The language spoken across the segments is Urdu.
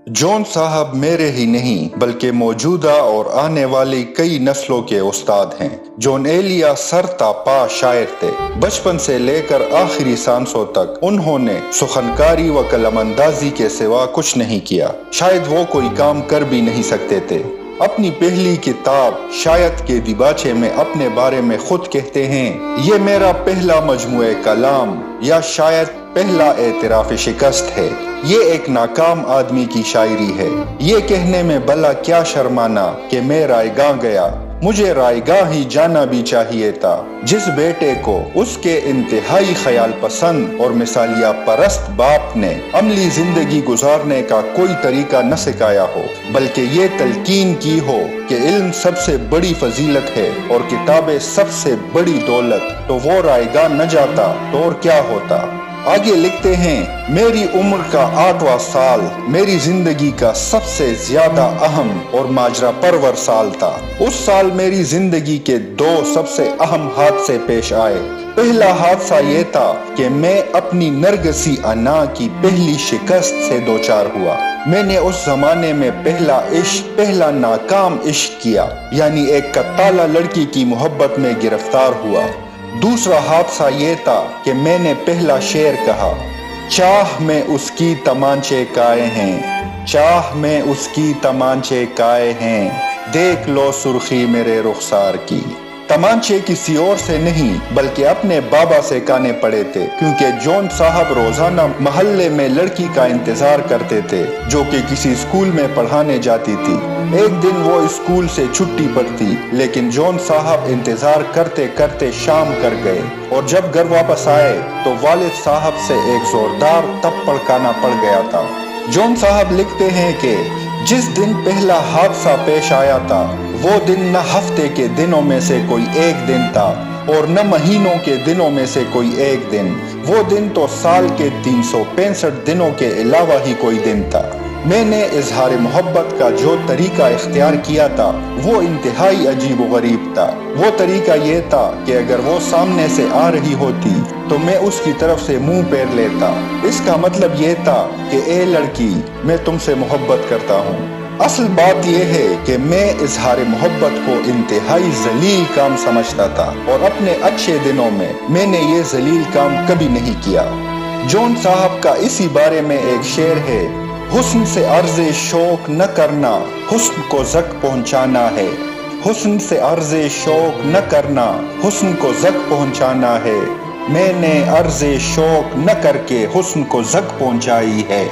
جون صاحب میرے ہی نہیں بلکہ موجودہ اور آنے والی کئی نسلوں کے استاد ہیں۔ جون ایلیا سر تا پا شاعر تھے۔ بچپن سے لے کر آخری سانسوں تک انہوں نے سخنکاری و قلم اندازی کے سوا کچھ نہیں کیا۔ شاید وہ کوئی کام کر بھی نہیں سکتے تھے۔ اپنی پہلی کتاب شاید کے دیباچے میں اپنے بارے میں خود کہتے ہیں، یہ میرا پہلا مجموعہ کلام یا شاید پہلا اعتراف شکست ہے۔ یہ ایک ناکام آدمی کی شاعری ہے۔ یہ کہنے میں بھلا کیا شرمانا کہ میں رائیگاں گیا، مجھے رائیگاں ہی جانا بھی چاہیے تھا۔ جس بیٹے کو اس کے انتہائی خیال پسند اور مثالیہ پرست باپ نے عملی زندگی گزارنے کا کوئی طریقہ نہ سکھایا ہو، بلکہ یہ تلقین کی ہو کہ علم سب سے بڑی فضیلت ہے اور کتابیں سب سے بڑی دولت، تو وہ رائیگاں نہ جاتا تو اور کیا ہوتا۔ آگے لکھتے ہیں، میری عمر کا 8واں سال میری زندگی کا سب سے زیادہ اہم اور ماجرا پرور سال تھا۔ اس سال میری زندگی کے 2 سب سے اہم حادثے پیش آئے۔ پہلا حادثہ یہ تھا کہ میں اپنی نرگسی انا کی پہلی شکست سے دوچار ہوا۔ میں نے اس زمانے میں پہلا ناکام عشق کیا، یعنی ایک کتالہ لڑکی کی محبت میں گرفتار ہوا۔ دوسرا حادثہ یہ تھا کہ میں نے پہلا شعر کہا، چاہ میں اس کی تمانچے کائے ہیں، چاہ میں اس کی تمانچے کائے ہیں، دیکھ لو سرخی میرے رخسار کی۔ تمانچے کسی اور سے نہیں بلکہ اپنے بابا سے کانے پڑے تھے، کیونکہ جون صاحب روزانہ محلے میں لڑکی کا انتظار کرتے تھے جو کہ کسی اسکول میں پڑھانے جاتی تھی۔ ایک دن وہ اسکول سے چھٹی پر تھی، لیکن جون صاحب انتظار کرتے کرتے شام کر گئے، اور جب گھر واپس آئے تو والد صاحب سے ایک زوردار تھپڑ کھانا پڑ گیا تھا۔ جون صاحب لکھتے ہیں کہ جس دن پہلا حادثہ پیش آیا تھا وہ دن نہ ہفتے کے دنوں میں سے کوئی ایک دن تھا اور نہ مہینوں کے دنوں میں سے کوئی ایک دن، وہ دن تو سال کے 365 دنوں کے علاوہ ہی کوئی دن تھا۔ میں نے اظہار محبت کا جو طریقہ اختیار کیا تھا وہ انتہائی عجیب و غریب تھا۔ وہ طریقہ یہ تھا کہ اگر وہ سامنے سے آ رہی ہوتی تو میں اس کی طرف سے منہ پھیر لیتا۔ اس کا مطلب یہ تھا کہ اے لڑکی، میں تم سے محبت کرتا ہوں۔ اصل بات یہ ہے کہ میں اظہار محبت کو انتہائی ذلیل کام سمجھتا تھا، اور اپنے اچھے دنوں میں نے یہ ذلیل کام کبھی نہیں کیا۔ جون صاحب کا اسی بارے میں ایک شعر ہے، حسن سے عرض شوق نہ کرنا حسن کو زک پہنچانا ہے، حسن سے عرض شوق نہ کرنا حسن کو زک پہنچانا ہے، میں نے عرض شوق نہ کر کے حسن کو زک پہنچائی ہے۔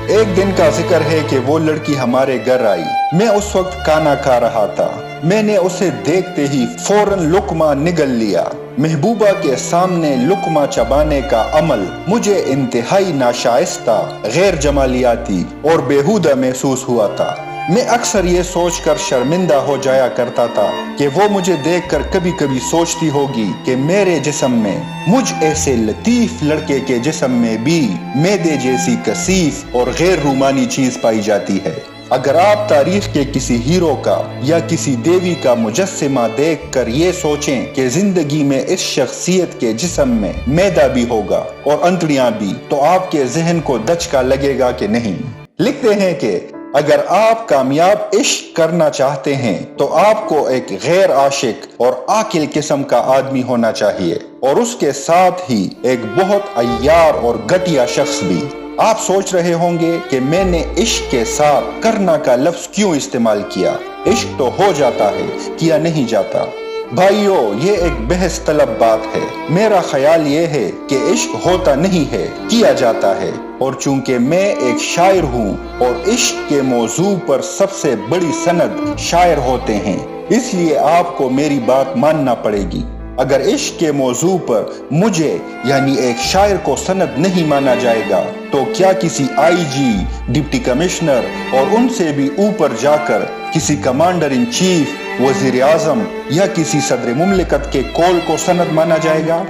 ایک دن کا ذکر ہے کہ وہ لڑکی ہمارے گھر آئی۔ میں اس وقت کھانا کھا رہا تھا۔ میں نے اسے دیکھتے ہی فوراً لقمہ نگل لیا۔ محبوبہ کے سامنے لقمہ چبانے کا عمل مجھے انتہائی ناشائستہ، غیر جمالیاتی اور بیہودہ محسوس ہوا تھا۔ میں اکثر یہ سوچ کر شرمندہ ہو جایا کرتا تھا کہ وہ مجھے دیکھ کر کبھی کبھی سوچتی ہوگی کہ میرے جسم میں، مجھ ایسے لطیف لڑکے کے جسم میں بھی میدے جیسی کثیف اور غیر رومانی چیز پائی جاتی ہے۔ اگر آپ تاریخ کے کسی ہیرو کا یا کسی دیوی کا مجسمہ دیکھ کر یہ سوچیں کہ زندگی میں اس شخصیت کے جسم میں میدا بھی ہوگا اور انتڑیاں بھی، تو آپ کے ذہن کو دھچکا لگے گا کہ نہیں۔ لکھتے ہیں کہ اگر آپ کامیاب عشق کرنا چاہتے ہیں تو آپ کو ایک غیر عاشق اور عاقل قسم کا آدمی ہونا چاہیے، اور اس کے ساتھ ہی ایک بہت عیار اور گھٹیا شخص بھی۔ آپ سوچ رہے ہوں گے کہ میں نے عشق کے ساتھ کرنا کا لفظ کیوں استعمال کیا؟ عشق تو ہو جاتا ہے، کیا نہیں جاتا۔ بھائیو، یہ ایک بحث طلب بات ہے۔ میرا خیال یہ ہے کہ عشق ہوتا نہیں ہے، کیا جاتا ہے، اور چونکہ میں ایک شاعر ہوں اور عشق کے موضوع پر سب سے بڑی سند شاعر ہوتے ہیں، اس لیے آپ کو میری بات ماننا پڑے گی۔ اگر عشق کے موضوع پر مجھے یعنی ایک شاعر کو سند نہیں مانا جائے گا تو کیا کسی آئی جی، ڈپٹی کمشنر اور ان سے بھی اوپر جا کر کسی کمانڈر ان چیف، وزیر اعظم یا کسی صدر مملکت کے قول کو سند مانا جائے گا؟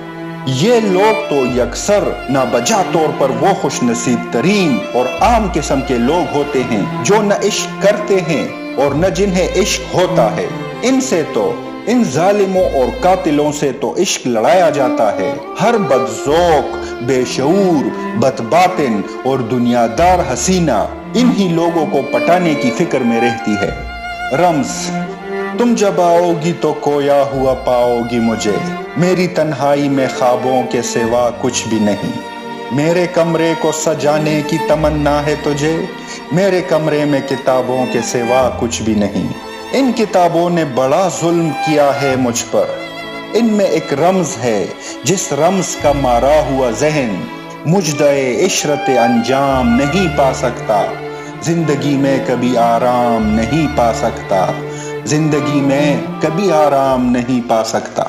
یہ لوگ تو یکسر نابجا طور پر وہ خوش نصیب ترین اور عام قسم کے لوگ ہوتے ہیں جو نہ عشق کرتے ہیں اور نہ جنہیں عشق ہوتا ہے۔ ان ظالموں اور قاتلوں سے تو عشق لڑایا جاتا ہے۔ ہر بد ذوق، بے شعور، بد باطن اور دنیا دار حسینہ انہی لوگوں کو پٹانے کی فکر میں رہتی ہے۔ رمز: تم جب آؤ گی تو کھویا ہوا پاؤ گی مجھے، میری تنہائی میں خوابوں کے سوا کچھ بھی نہیں۔ میرے کمرے کو سجانے کی تمنا ہے تجھے، میرے کمرے میں کتابوں کے سوا کچھ بھی نہیں۔ ان کتابوں نے بڑا ظلم کیا ہے مجھ پر، ان میں ایک رمز ہے جس رمز کا مارا ہوا ذہن مجدے عشرت انجام نہیں پا سکتا، زندگی میں کبھی آرام نہیں پا سکتا، زندگی میں کبھی آرام نہیں پا سکتا۔